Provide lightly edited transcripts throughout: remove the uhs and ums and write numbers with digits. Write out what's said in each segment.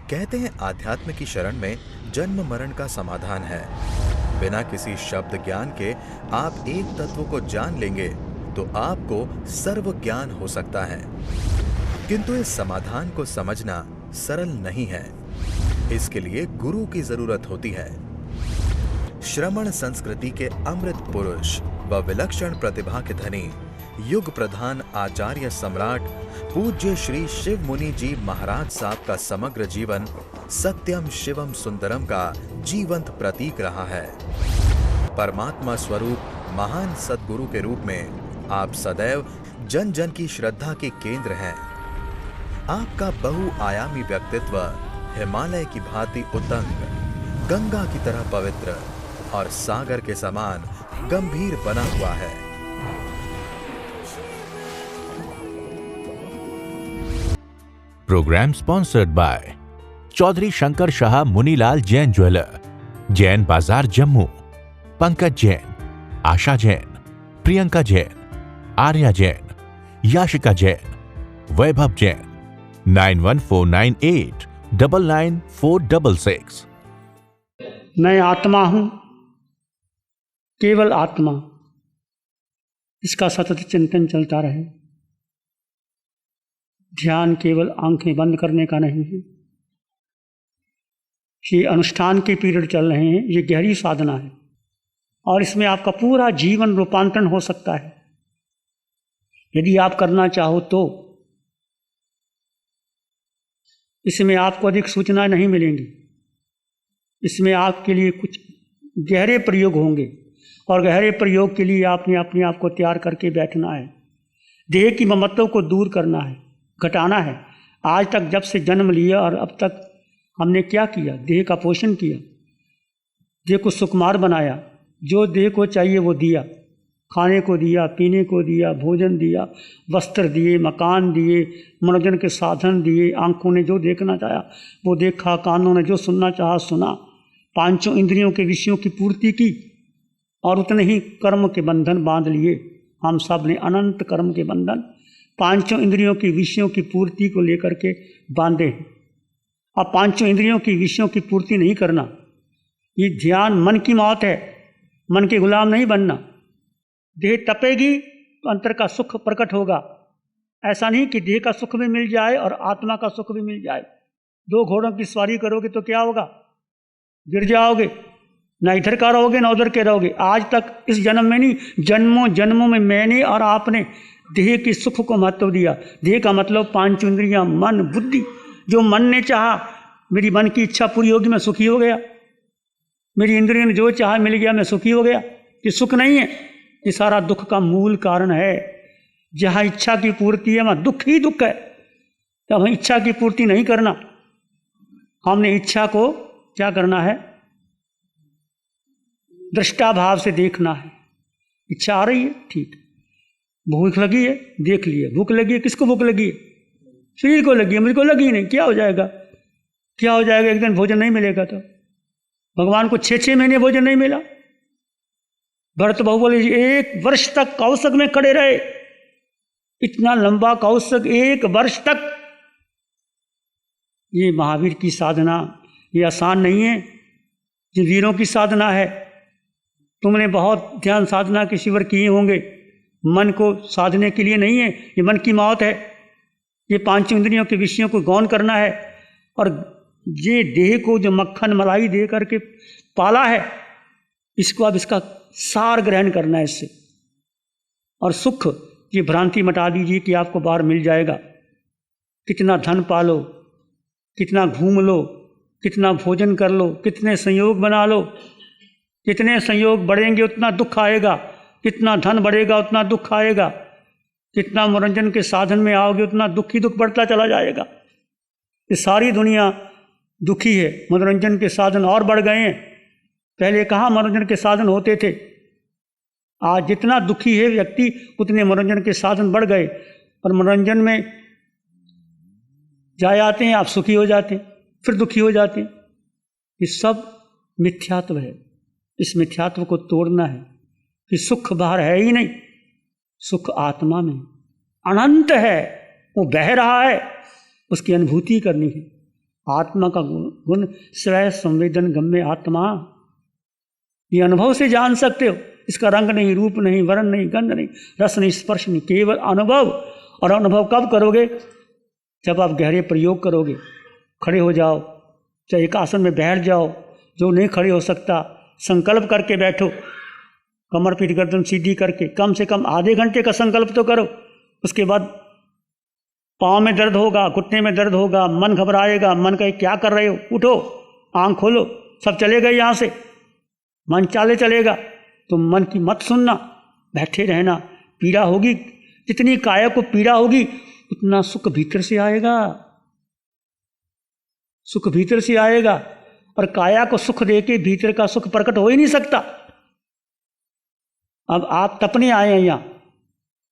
कहते हैं आध्यात्म की शरण में जन्म मरण का समाधान है। बिना किसी शब्द ज्ञान के आप एक तत्व को जान लेंगे तो आपको सर्व ज्ञान हो सकता है। किंतु इस समाधान को समझना सरल नहीं है। इसके लिए गुरु की जरूरत होती है। श्रमण संस्कृति के अमृत पुरुष व विलक्षण प्रतिभा के धनी युग प्रधान आचार्य सम्राट पूज्य श्री शिव मुनि जी महाराज साहब का समग्र जीवन सत्यम शिवम सुंदरम का जीवंत प्रतीक रहा है। परमात्मा स्वरूप महान सद्गुरु के रूप में आप सदैव जन जन की श्रद्धा के केंद्र हैं। आपका बहुआयामी व्यक्तित्व हिमालय की भांति उतंग, गंगा की तरह पवित्र और सागर के समान गंभीर बना हुआ है। Programme sponsored by Chaudhary Shankar Shah Munilal Jain jeweller, Jain Bazaar Jammu, Pankaj Jain, आशा जैन, प्रियंका जैन, आर्या जैन, याशिका जैन, वैभव जैन, 9149899466। मैं आत्मा हूं, केवल आत्मा, इसका सतत चिंतन चलता रहे। ध्यान केवल आंखें बंद करने का नहीं है। ये अनुष्ठान के पीरियड चल रहे हैं, ये गहरी साधना है और इसमें आपका पूरा जीवन रूपांतरण हो सकता है यदि आप करना चाहो तो। इसमें आपको अधिक सूचना नहीं मिलेंगी, इसमें आपके लिए कुछ गहरे प्रयोग होंगे और गहरे प्रयोग के लिए आपने अपने आप को तैयार करके बैठना है। देह की ममत्व को दूर करना है, घटाना है। आज तक जब से जन्म लिया और अब तक हमने क्या किया? देह का पोषण किया, देह को सुकुमार बनाया, जो देह को चाहिए वो दिया, खाने को दिया, पीने को दिया, भोजन दिया, वस्त्र दिए, मकान दिए, मनोरंजन के साधन दिए। आंखों ने जो देखना चाहा वो देखा, कानों ने जो सुनना चाहा सुना, पांचों इंद्रियों के विषयों की पूर्ति की और उतने ही कर्म के बंधन बांध लिए। हम सब ने अनंत कर्म के बंधन पांचों इंद्रियों की विषयों की पूर्ति को लेकर के बांधे हैं। अब पांचों इंद्रियों की विषयों की पूर्ति नहीं करना, ये ध्यान मन की मौत है। मन के गुलाम नहीं बनना। देह तपेगी तो अंतर का सुख प्रकट होगा। ऐसा नहीं कि देह का सुख भी मिल जाए और आत्मा का सुख भी मिल जाए। दो घोड़ों की सवारी करोगे तो क्या होगा? गिर जाओगे, ना इधर का रहोगे ना उधर के रहोगे। आज तक इस जन्म में नहीं, जन्मों जन्मों में मैंने और आपने देह के सुख को महत्व दिया। देह का मतलब पांच इंद्रियां, मन, बुद्धि। जो मन ने चाहा, मेरी मन की इच्छा पूरी होगी, मैं सुखी हो गया। मेरी इंद्रियों ने जो चाहा मिल गया, मैं सुखी हो गया। ये सुख नहीं है, ये सारा दुख का मूल कारण है। जहाँ इच्छा की पूर्ति है वहाँ दुख ही दुख है। तो हमें इच्छा की पूर्ति नहीं करना, हमने इच्छा को क्या करना है? दृष्टा भाव से देखना है। इच्छा आ रही है, ठीक। भूख लगी है, देख लिए। भूख लगी है, किसको भूख लगी है? शरीर को लगी है, मुझको लगी नहीं। क्या हो जाएगा? क्या हो जाएगा? एक दिन भोजन नहीं मिलेगा तो भगवान को 6-6 महीने भोजन नहीं मिला। भरत बाबू बोले 1 वर्ष तक कौशक में खड़े रहे। इतना लंबा कौशक 1 वर्ष तक। ये महावीर की साधना, ये आसान नहीं है, ये वीरों की साधना है। तुमने बहुत ध्यान साधना के शिविर किए होंगे, मन को साधने के लिए नहीं है। ये मन की मौत है। ये पांच इंद्रियों के विषयों को गौन करना है और ये देह को जो मक्खन मलाई दे करके पाला है, इसको अब इसका सार ग्रहण करना है इससे। और सुख, ये भ्रांति मटा दीजिए कि आपको बाहर मिल जाएगा। कितना धन पालो, कितना घूम लो, कितना भोजन कर लो, कितने संयोग बना लो, कितने संयोग बढ़ेंगे उतना दुख आएगा। कितना धन बढ़ेगा उतना दुख आएगा। कितना मनोरंजन के साधन में आओगे उतना दुख ही दुख बढ़ता चला जाएगा। ये सारी दुनिया दुखी है। मनोरंजन के साधन और बढ़ गए हैं। पहले कहाँ मनोरंजन के साधन होते थे? आज जितना दुखी है व्यक्ति उतने मनोरंजन के साधन बढ़ गए और मनोरंजन में जाए आते हैं, आप सुखी हो जाते हैं, फिर दुखी हो जाते हैं। ये सब मिथ्यात्व है। इस मिथ्यात्व को तोड़ना है कि सुख बाहर है ही नहीं, सुख आत्मा में अनंत है। वो बह रहा है, उसकी अनुभूति करनी है। आत्मा का गुण स्वयं संवेदन गम्य आत्मा, ये अनुभव से जान सकते हो। इसका रंग नहीं, रूप नहीं, वर्ण नहीं, गंध नहीं, रस नहीं, स्पर्श नहीं, केवल अनुभव। और अनुभव कब करोगे? जब आप गहरे प्रयोग करोगे। खड़े हो जाओ, चाहे एक आसन में बैठ जाओ, जो नहीं खड़े हो सकता संकल्प करके बैठो, कमर पीठ गर्दन सीधी करके, कम से कम आधे घंटे का संकल्प तो करो। उसके बाद पाँव में दर्द होगा, घुटने में दर्द होगा, मन घबराएगा, मन कहे क्या कर रहे हो, उठो, आंख खोलो, सब चलेगा यहाँ से, मन चाले चलेगा। तुम मन की मत सुनना, बैठे रहना। पीड़ा होगी, जितनी काया को पीड़ा होगी उतना सुख भीतर से आएगा, सुख भीतर से आएगा। और काया को सुख देके भीतर का सुख प्रकट हो ही नहीं सकता। अब आप तपने आए हैं यहाँ,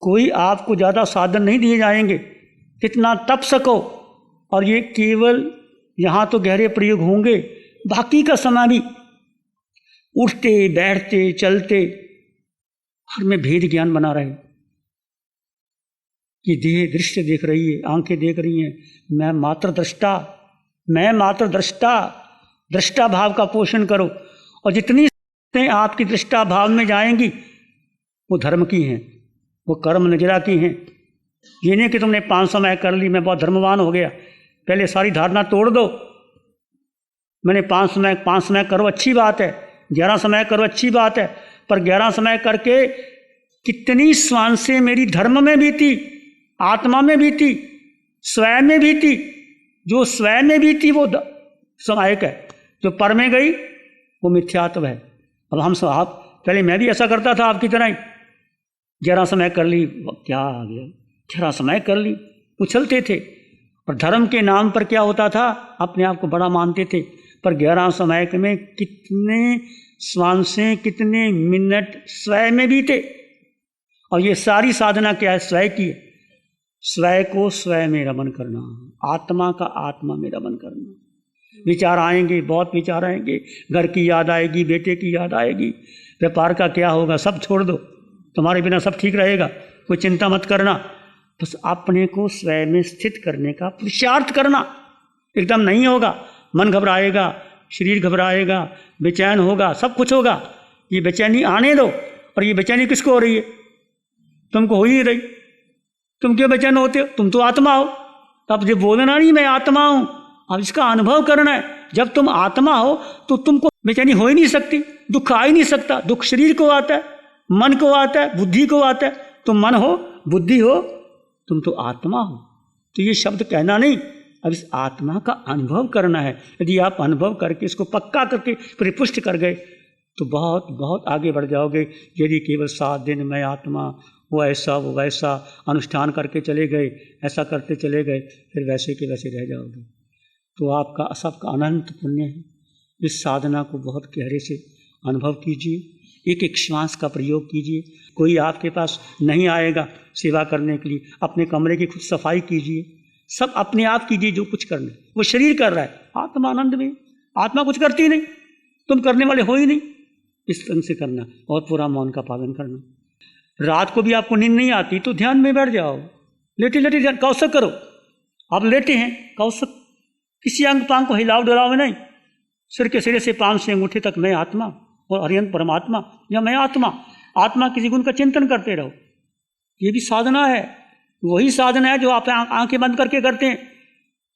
कोई आपको ज़्यादा साधन नहीं दिए जाएंगे, कितना तप सको। और ये केवल यहाँ तो गहरे प्रयोग होंगे, बाकी का समय भी उठते बैठते चलते हर में भेद ज्ञान बना रहे। कि देह दृश्य देख रही है, आंखें देख रही हैं, मैं मात्र दृष्टा, मैं मात्र दृष्टा। दृष्टा भाव का पोषण करो। और जितनी आपकी दृष्टा भाव में जाएंगी वो धर्म की हैं, वो कर्म नजरा की हैं। ये नहीं कि तुमने 5 समय कर ली, मैं बहुत धर्मवान हो गया। पहले सारी धारणा तोड़ दो। मैंने 5 समय करो, अच्छी बात है, 11 समय करो, अच्छी बात है, पर 11 समय करके कितनी श्वासें मेरी धर्म में बीती, आत्मा में बीती, स्वयं में बीती। जो स्वयं में बीती वो समायक है, जो पर में गई वो मिथ्यात्व है। अब हम सब, आप पहले मैं भी ऐसा करता था आपकी तरह ही, 11 समय कर ली, क्या आ गया, 11 समय कर ली, उछलते थे। और धर्म के नाम पर क्या होता था, अपने आप को बड़ा मानते थे, पर 11 समय में कितने श्वासें, कितने मिनट स्वयं में बीते। और ये सारी साधना क्या है, स्वयं की है। स्वयं को स्वयं में रमन करना, आत्मा का आत्मा में रमन करना। विचार आएंगे, बहुत विचार आएंगे, घर की याद आएगी, बेटे की याद आएगी, व्यापार का क्या होगा, सब छोड़ दो, तुम्हारे बिना सब ठीक रहेगा, कोई चिंता मत करना। बस अपने को स्वयं में स्थित करने का पुरुषार्थ करना। एकदम नहीं होगा, मन घबराएगा, शरीर घबराएगा, बेचैन होगा, सब कुछ होगा। ये बेचैनी आने दो। और ये बेचैनी किसको हो रही है? तुमको हो ही रही। तुम क्यों बेचैन होते हो? तुम तो आत्मा हो। तब ये बोलना नहीं मैं आत्मा हूं, अब इसका अनुभव करना है। जब तुम आत्मा हो तो तुमको बेचैनी हो ही नहीं सकती, दुख आ ही नहीं सकता। दुख शरीर को आता है, मन को आता है, बुद्धि को आता है। तुम मन हो, बुद्धि हो, तुम तो आत्मा हो। तो ये शब्द कहना नहीं, अब इस आत्मा का अनुभव करना है। यदि आप अनुभव करके इसको पक्का करके परिपुष्ट कर गए तो बहुत बहुत आगे बढ़ जाओगे। यदि केवल 7 दिन मैं आत्मा, वो ऐसा वो वैसा अनुष्ठान करके चले गए, ऐसा करते चले गए, फिर वैसे के वैसे रह जाओगे। तो आपका सबका अनंत पुण्य है। इस साधना को बहुत गहरे से अनुभव कीजिए, एक एक श्वास का प्रयोग कीजिए। कोई आपके पास नहीं आएगा सेवा करने के लिए, अपने कमरे की खुद सफाई कीजिए, सब अपने आप कीजिए जो कुछ करना है। वो शरीर कर रहा है, आत्मा आनंद में, आत्मा कुछ करती नहीं, तुम करने वाले हो ही नहीं। इस ढंग से करना और पूरा मौन का पालन करना। रात को भी आपको नींद नहीं आती तो ध्यान में बैठ जाओ, लेटे लेटे ध्यान कौशक करो। आप लेटे हैं, कौशक, किसी अंग पांग को हिलाव डुलाव नहीं, सिर के सिरे से पांव से अंगूठे तक मैं आत्मा और अरिहंत परमात्मा, या मैं आत्मा। आत्मा किसी गुण का चिंतन करते रहो। ये भी साधना है, वही साधना है जो आप आंखें बंद करके करते हैं।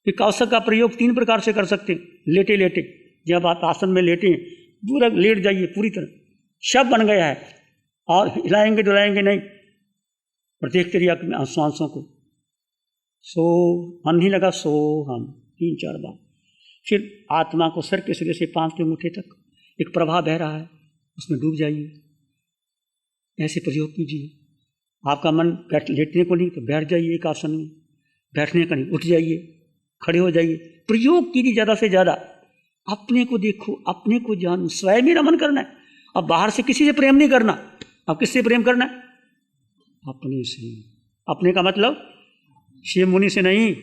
कि कौशक का प्रयोग 3 प्रकार से कर सकते हैं। लेटे लेटे, जब आप आसन में लेटे हैं पूरा लेट जाइए, पूरी तरह शब बन गया है, और हिलाएंगे डुलाएंगे नहीं। और देखते रहिए अपने श्वासों को, सो मन नहीं लगा, सो हम 3-4 बार। फिर आत्मा को सर के सिरे से पांव के अंगूठे तक एक प्रवाह बह रहा है, उसमें डूब जाइए। ऐसे प्रयोग कीजिए। आपका मन लेटने को नहीं तो बैठ जाइए एक आसन में, बैठने का नहीं उठ जाइए, खड़े हो जाइए। प्रयोग कीजिए ज़्यादा से ज़्यादा। अपने को देखो, अपने को जानो, स्वयं में रमन करना है। अब बाहर से किसी से प्रेम नहीं करना। अब किससे प्रेम करना है? अपने से। अपने का मतलब शिव मुनि से नहीं,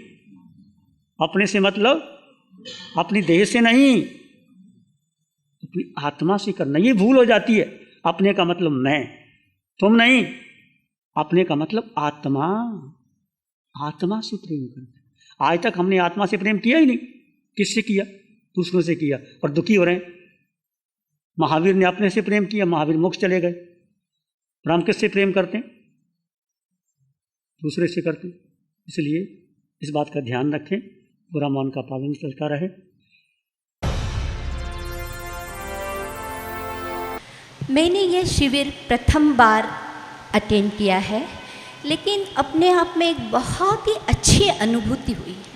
अपने से मतलब अपनी देह से नहीं, अपनी आत्मा से करना। ये भूल हो जाती है। अपने का मतलब मैं, तुम नहीं। अपने का मतलब आत्मा, आत्मा से प्रेम करना। आज तक हमने आत्मा से प्रेम किया ही नहीं। किससे किया? दूसरों से किया और दुखी हो रहे हैं। महावीर ने अपने से प्रेम किया, महावीर मोक्ष चले गए। राम किससे प्रेम करते हैं? दूसरे से करते हैं। इसलिए इस बात का ध्यान रखें, बुरा मन का पालन चलता रहे। मैंने ये शिविर प्रथम बार अटेंड किया है, लेकिन अपने आप में एक बहुत ही अच्छी अनुभूति हुई है।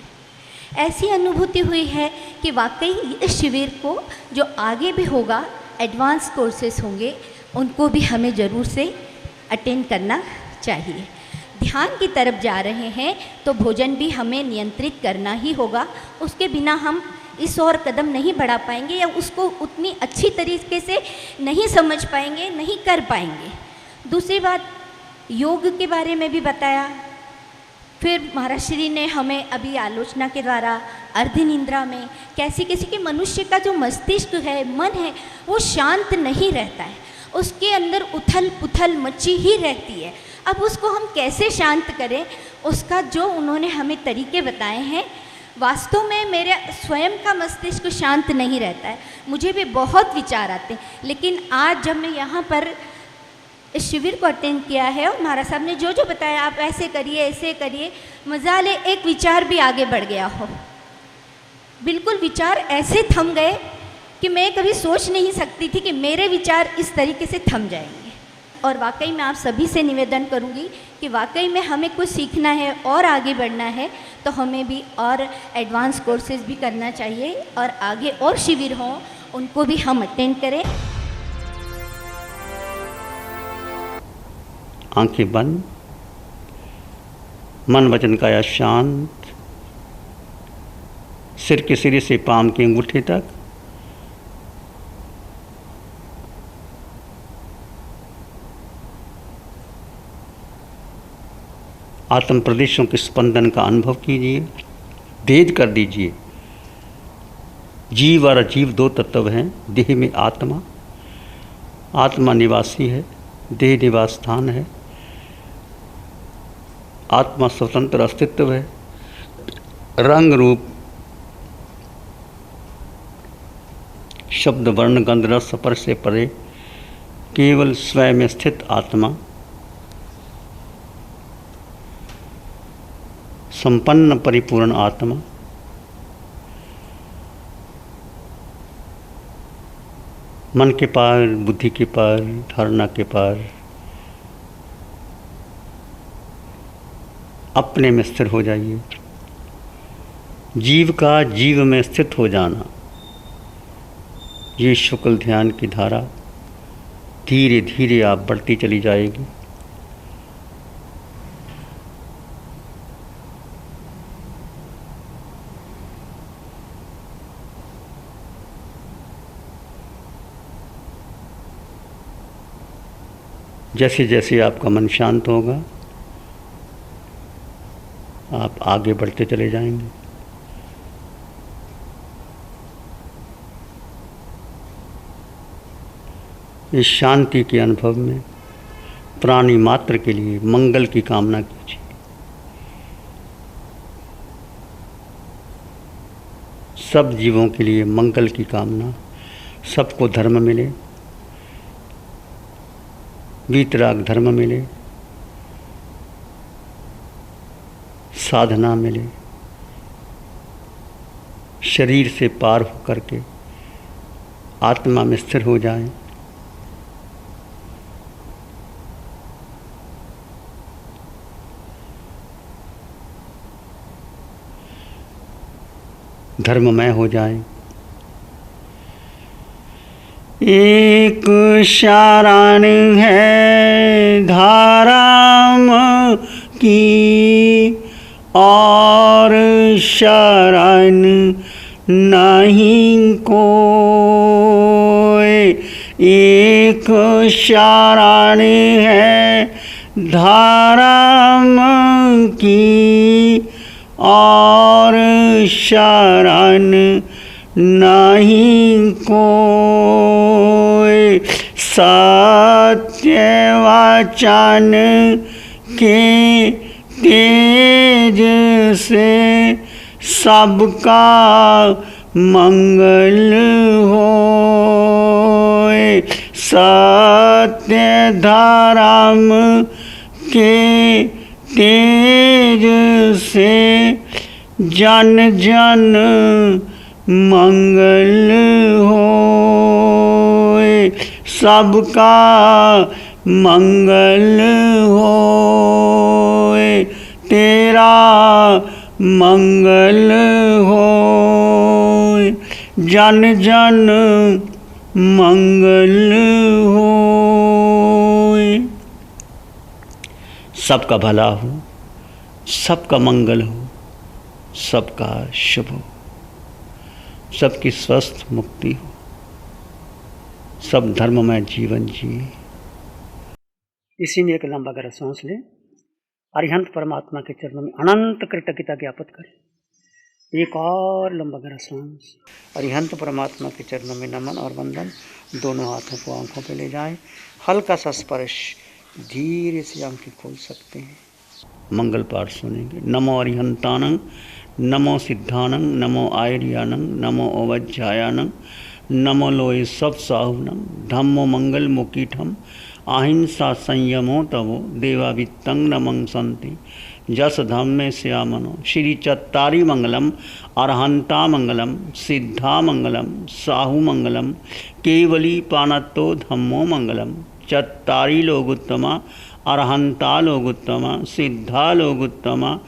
ऐसी अनुभूति हुई है कि वाकई इस शिविर को जो आगे भी होगा, एडवांस कोर्सेज होंगे, उनको भी हमें ज़रूर से अटेंड करना चाहिए। ध्यान की तरफ जा रहे हैं तो भोजन भी हमें नियंत्रित करना ही होगा। उसके बिना हम इस ओर कदम नहीं बढ़ा पाएंगे या उसको उतनी अच्छी तरीके से नहीं समझ पाएंगे, नहीं कर पाएंगे। दूसरी बात, योग के बारे में भी बताया। फिर महाराज श्री ने हमें अभी आलोचना के द्वारा अर्ध निद्रा में कैसे किसी के मनुष्य का जो मस्तिष्क है, मन है, वो शांत नहीं रहता है, उसके अंदर उथल पुथल मची ही रहती है। अब उसको हम कैसे शांत करें, उसका जो उन्होंने हमें तरीके बताए हैं, वास्तव में मेरे स्वयं का मस्तिष्क शांत नहीं रहता है, मुझे भी बहुत विचार आते हैं। लेकिन आज जब मैं यहाँ पर इस शिविर को अटेंड किया है और महाराज साहब ने जो जो बताया, आप ऐसे करिए, ऐसे करिए, मजाले एक विचार भी आगे बढ़ गया हो। बिल्कुल विचार ऐसे थम गए कि मैं कभी सोच नहीं सकती थी कि मेरे विचार इस तरीके से थम जाएंगे। और वाकई में आप सभी से निवेदन करूंगी कि वाकई में हमें कुछ सीखना है और आगे बढ़ना है तो हमें भी और एडवांस कोर्सेज भी करना चाहिए और आगे और शिविर हों, उनको भी हम अटेंड करें। आंखें बंद, मन वचन काया शांत, सिर के सिरे से पाम के अंगूठे तक आत्म प्रदेशों के स्पंदन का अनुभव कीजिए। भेद कर दीजिए, जीव और अजीव दो तत्व हैं। देह में आत्मा, आत्मा निवासी है, देह निवास स्थान है। आत्मा स्वतंत्र अस्तित्व है। रंग रूप शब्द वर्ण गंध रस स्पर्श से परे केवल स्वयं में स्थित आत्मा, संपन्न परिपूर्ण आत्मा, मन के पार, बुद्धि के पार, धारणा के पार अपने में स्थिर हो जाइए। जीव का जीव में स्थित हो जाना, ये शुक्ल ध्यान की धारा धीरे धीरे आप बढ़ती चली जाएगी। जैसे जैसे आपका मन शांत होगा, आप आगे बढ़ते चले जाएंगे। इस शांति के अनुभव में प्राणी मात्र के लिए मंगल की कामना कीजिए। सब जीवों के लिए मंगल की कामना, सबको धर्म मिले, वीतराग धर्म मिले, साधना मिले, शरीर से पार होकर के आत्मा में स्थिर हो जाए। धर्ममय हो जाए। एक शरण है धाराम की और शरण नहीं कोई। एक शरण है धाराम की और शरण नहीं कोई। सत्य वचन के तेज से सबका मंगल होए। सत्य धर्म के तेज से जन जन मंगल होए। सबका मंगल होए। तेरा मंगल होए। जन जन मंगल होए। सबका भला हो, सबका मंगल हो, सबका शुभ हो, सबकी स्वस्थ मुक्ति हो, सब धर्ममय जीवन जिए। इसी में एक लंबा गहरा सांस लें। अरिहंत परमात्मा के चरणों में अनंत कृतज्ञता ज्ञापित करें। एक और लंबा गहरा सांस। अरिहंत परमात्मा के चरणों में नमन और वंदन। दोनों हाथों को आंखों पे ले जाएं। हल्का सा स्पर्श, धीरे से आंखें खोल सकते हैं। मंगल पाठ सुनेंगे। नमो अरिहंतानंग, नमो सिद्धानंग, नमो आयर्यानंग, नमो ओवज्जायानंग, नमो लोए सब साहुनंग, धम्मो मंगल मुकीठम, अहिंसा संयमो तवो, देवावित्तं नमं संति, जस धम्मे श्यामनो। श्री चत्तारी मंगलम, अरहंता मंगलम, सिद्धा मंगलम, साहु मंगलम, केवली पानत्तो धम्मो मंगलम। चत्तारी लोगुत्तमा, अरहंता लोगुत्तमा, सिद्धा लोगुत्तमा,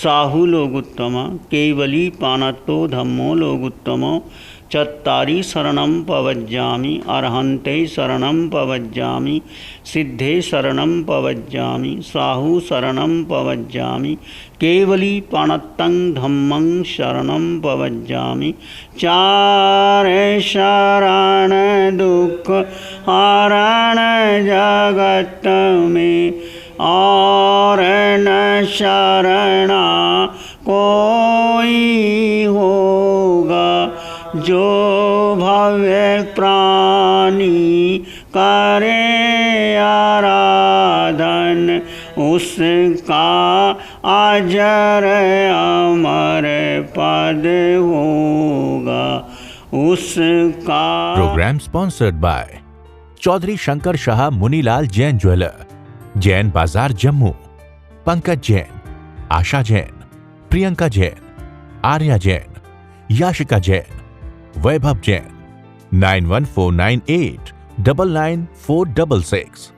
साहु लोगुत्तमा, केवली पानत्तो धम्मो लोगुत्तमो। चत्तारी शरणं पवज्जामि, अरहन्ते शरणं पवज्जामि, सिद्धे शरणं पवज्जामि, साहु शरणं पवज्जामि, केवली पाणत्तं धम्मं शरणं पवज्जामि। चार शरण दुख हरण जगत में, और न शरणा कोई होगा। जो भव्य प्राणी करे आराधन, उसका अजर अमर पद होगा। उसका programme sponsored by Chaudhary Shankar Shah Munilal Jain jeweller, Jain Bazaar Jammu. Pankaj Jain, Asha Jain, Priyanka Jain, Arya Jain, Yashika Jain, Vaibhav Jain. 9149899466